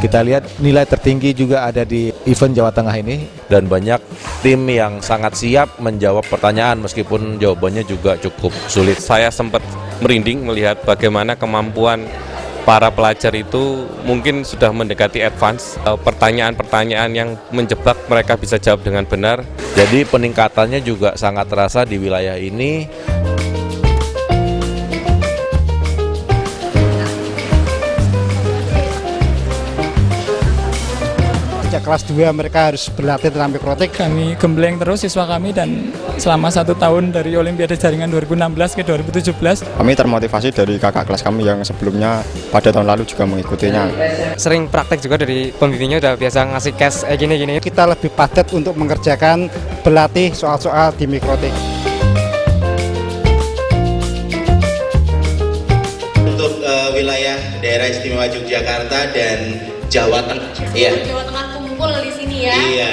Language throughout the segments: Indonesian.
Kita lihat nilai tertinggi juga ada di event Jawa Tengah ini. Dan banyak tim yang sangat siap menjawab pertanyaan meskipun jawabannya juga cukup sulit. Saya sempat merinding melihat bagaimana kemampuan para pelajar itu mungkin sudah mendekati advance. Pertanyaan-pertanyaan yang menjebak mereka bisa jawab dengan benar. Jadi peningkatannya juga sangat terasa di wilayah ini. Sejak kelas 2 mereka harus berlatih tentang mikrotik. Kami gembleng terus siswa kami dan selama 1 tahun dari Olimpiade Jaringan 2016 ke 2017. Kami termotivasi dari kakak kelas kami yang sebelumnya pada tahun lalu juga mengikutinya. Sering praktek juga dari pembimbingnya udah biasa ngasih cash gini-gini. Kita lebih padat untuk mengerjakan berlatih soal-soal di mikrotik. Untuk wilayah daerah istimewa Yogyakarta dan Jawa Tengah. Iya. Jawa Tengah kumpul di sini ya. Iya.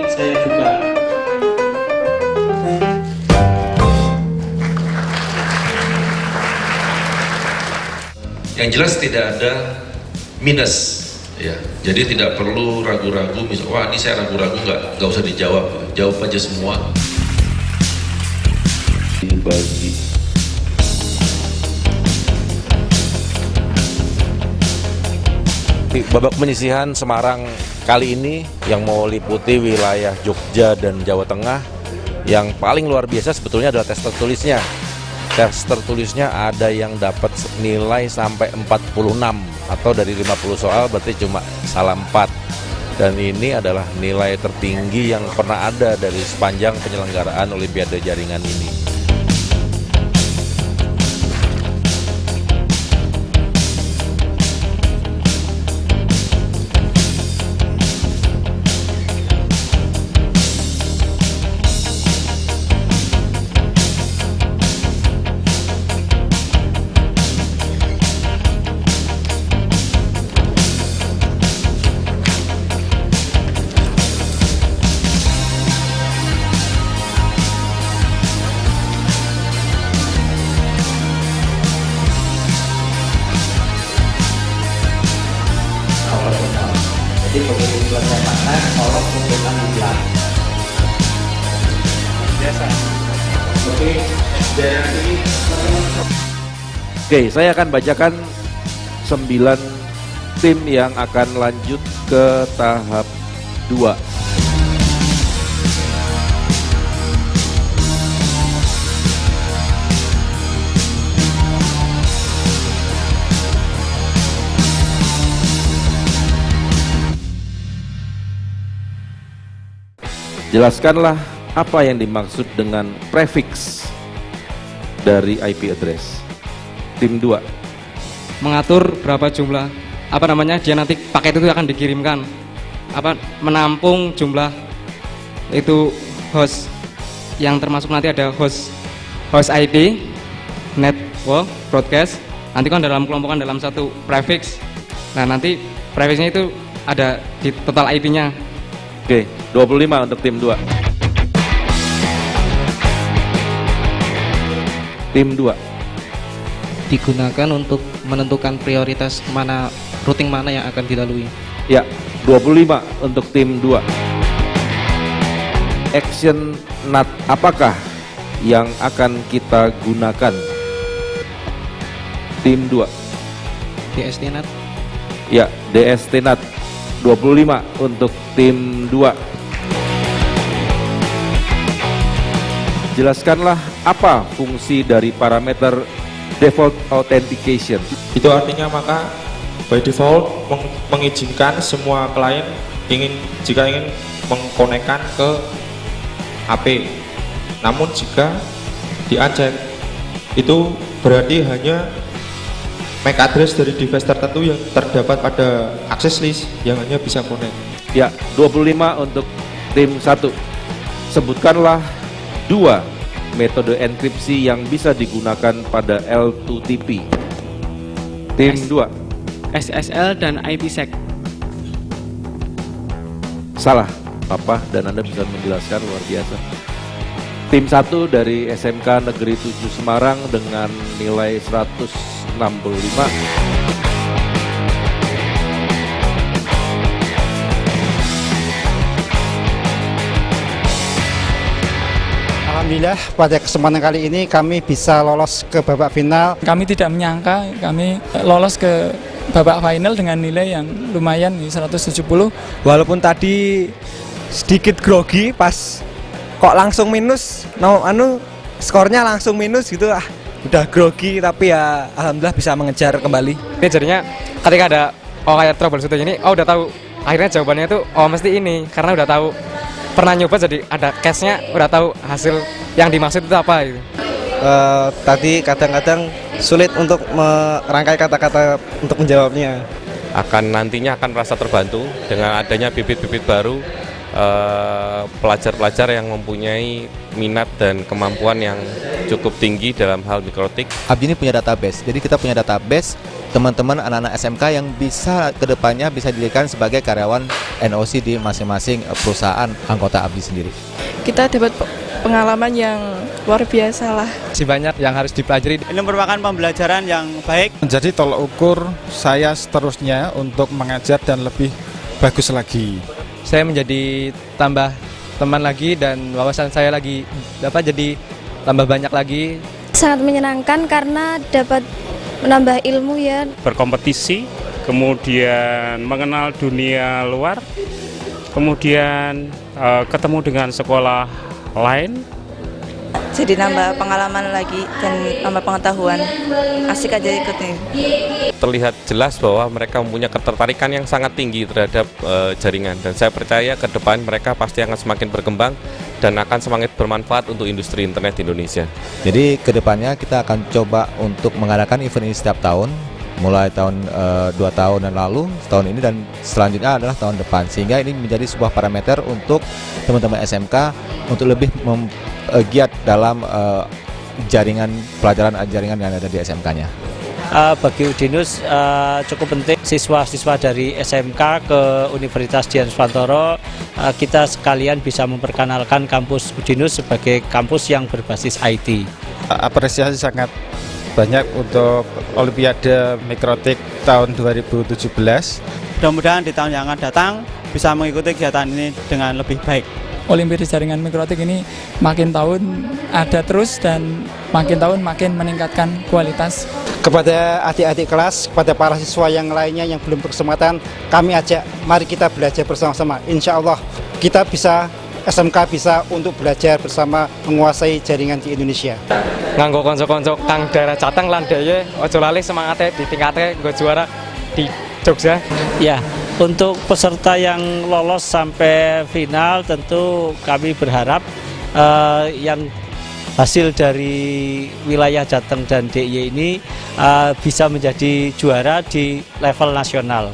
Saya buka. Yang jelas tidak ada minus, ya. Jadi tidak perlu ragu-ragu. Wah, ini saya ragu-ragu, nggak usah dijawab, jawab aja semua. Bagi Babak penyisihan Semarang kali ini yang meliputi wilayah Jogja dan Jawa Tengah, yang paling luar biasa sebetulnya adalah tes tertulisnya. Tes tertulisnya ada yang dapat nilai sampai 46 atau dari 50 soal berarti cuma salah 4. Dan ini adalah nilai tertinggi yang pernah ada dari sepanjang penyelenggaraan Olimpiade Jaringan ini. Jadi begitu selesai makan, tolong kumpulkan di belakang. Biasa. Oke, daerah ini. Oke, saya akan bacakan 9 tim yang akan lanjut ke tahap 2. Jelaskanlah apa yang dimaksud dengan prefix dari IP address. Tim 2. Mengatur berapa jumlah dia nanti paket itu akan dikirimkan. Menampung jumlah itu host yang termasuk nanti ada host IP, network, broadcast. Nanti kan dalam kelompokan dalam satu prefix. Nah, nanti prefixnya itu ada di total IP-nya. Oke, 25 untuk tim 2. Tim 2. Digunakan untuk menentukan prioritas routing mana yang akan dilalui. Ya, 25 untuk tim 2. Action NAT apakah yang akan kita gunakan? Tim 2. DST NAT. Ya, DST NAT. 25 untuk tim 2. Jelaskanlah apa fungsi dari parameter default authentication. Itu artinya maka by default mengizinkan semua klien jika ingin mengkonekkan ke HP. Namun jika di uncheck itu berarti hanya MAC address dari device tertentu yang terdapat pada access list yang hanya bisa connect. Ya, 25 untuk tim 1. Sebutkanlah 2 metode enkripsi yang bisa digunakan pada L2TP. Tim 2. SSL, dan IPsec. Salah, Papa dan Anda bisa menjelaskan luar biasa. Tim 1 dari SMK Negeri 7 Semarang dengan nilai 165. Alhamdulillah pada kesempatan kali ini kami bisa lolos ke babak final. Kami tidak menyangka kami lolos ke babak final dengan nilai yang lumayan 170. Walaupun tadi sedikit grogi pas kok langsung minus, skornya langsung minus gitu, udah grogi, tapi ya alhamdulillah bisa mengejar kembali. Ini jadinya ketika ada kayak troubleshooting ini, udah tahu akhirnya jawabannya itu mesti ini, karena udah tahu pernah nyoba, jadi ada case-nya, udah tahu hasil yang dimaksud itu apa gitu. Tadi kadang-kadang sulit untuk merangkai kata-kata untuk menjawabnya. Nantinya akan merasa terbantu dengan adanya bibit-bibit baru, pelajar-pelajar yang mempunyai minat dan kemampuan yang cukup tinggi dalam hal mikrotik. Abdi ini punya database, jadi kita punya database teman-teman anak-anak SMK yang bisa kedepannya bisa didirikan sebagai karyawan NOC di masing-masing perusahaan anggota Abdi sendiri. Kita dapat pengalaman yang luar biasa lah. Masih banyak yang harus dipelajari. Ini merupakan pembelajaran yang baik. Menjadi tolok ukur saya seterusnya untuk mengajar dan lebih bagus lagi. Saya menjadi tambah teman lagi dan wawasan saya lagi dapat jadi tambah banyak lagi. Sangat menyenangkan karena dapat menambah ilmu ya. Berkompetisi, kemudian mengenal dunia luar, kemudian ketemu dengan sekolah lain. Jadi nambah pengalaman lagi dan nambah pengetahuan. Asik aja ikutnya. Terlihat jelas bahwa mereka mempunyai ketertarikan yang sangat tinggi terhadap jaringan, dan saya percaya ke depan mereka pasti akan semakin berkembang dan akan semakin bermanfaat untuk industri internet di Indonesia. Jadi kedepannya kita akan coba untuk mengadakan event ini setiap tahun, mulai tahun 2 tahun dan lalu, tahun ini dan selanjutnya adalah tahun depan, sehingga ini menjadi sebuah parameter untuk teman-teman SMK untuk lebih giat dalam jaringan pelajaran jaringan yang ada di SMK-nya. Bagi Udinus cukup penting siswa-siswa dari SMK ke Universitas Dian Swantoro, kita sekalian bisa memperkenalkan kampus Udinus sebagai kampus yang berbasis IT. Apresiasi sangat banyak untuk Olimpiade Mikrotik tahun 2017. Mudah-mudahan di tahun yang akan datang bisa mengikuti kegiatan ini dengan lebih baik. Olimpiade jaringan mikrotik ini makin tahun ada terus dan makin tahun makin meningkatkan kualitas. Kepada adik-adik kelas, kepada para siswa yang lainnya yang belum berkesempatan, kami ajak mari kita belajar bersama-sama. Insya Allah kita bisa, SMK bisa untuk belajar bersama menguasai jaringan di Indonesia. Nganggo konco-konco kang daerah Jateng lan daya ojo lali semangatnya di tingkatnya nggo juara di Jogja. Ya, untuk peserta yang lolos sampai final tentu kami berharap yang hasil dari wilayah Jateng dan DIY ini bisa menjadi juara di level nasional.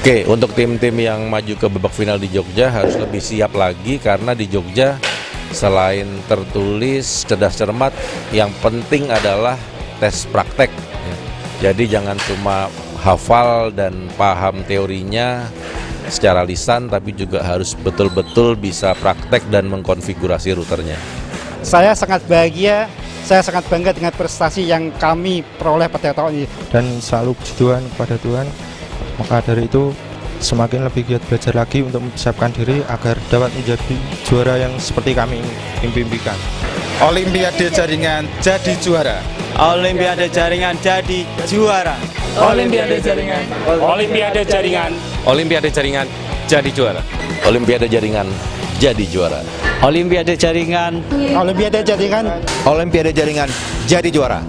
Oke, untuk tim-tim yang maju ke babak final di Jogja harus lebih siap lagi, karena di Jogja selain tertulis, cerdas cermat, yang penting adalah tes praktek. Jadi jangan cuma hafal dan paham teorinya secara lisan, tapi juga harus betul-betul bisa praktek dan mengkonfigurasi routernya. Saya sangat bahagia, saya sangat bangga dengan prestasi yang kami peroleh pada tahun ini. Dan selalu puji Tuhan kepada Tuhan, maka dari itu semakin lebih giat belajar lagi untuk mempersiapkan diri agar dapat menjadi juara yang seperti kami impikan. Olimpiade jaringan jadi juara. Olimpiade jaringan jadi juara. Olimpiade jaringan. Olimpiade jaringan. Olimpiade jaringan jadi juara. Olimpiade jaringan jadi juara. Olimpiade jaringan. Olimpiade jaringan. Olimpiade jaringan jadi juara.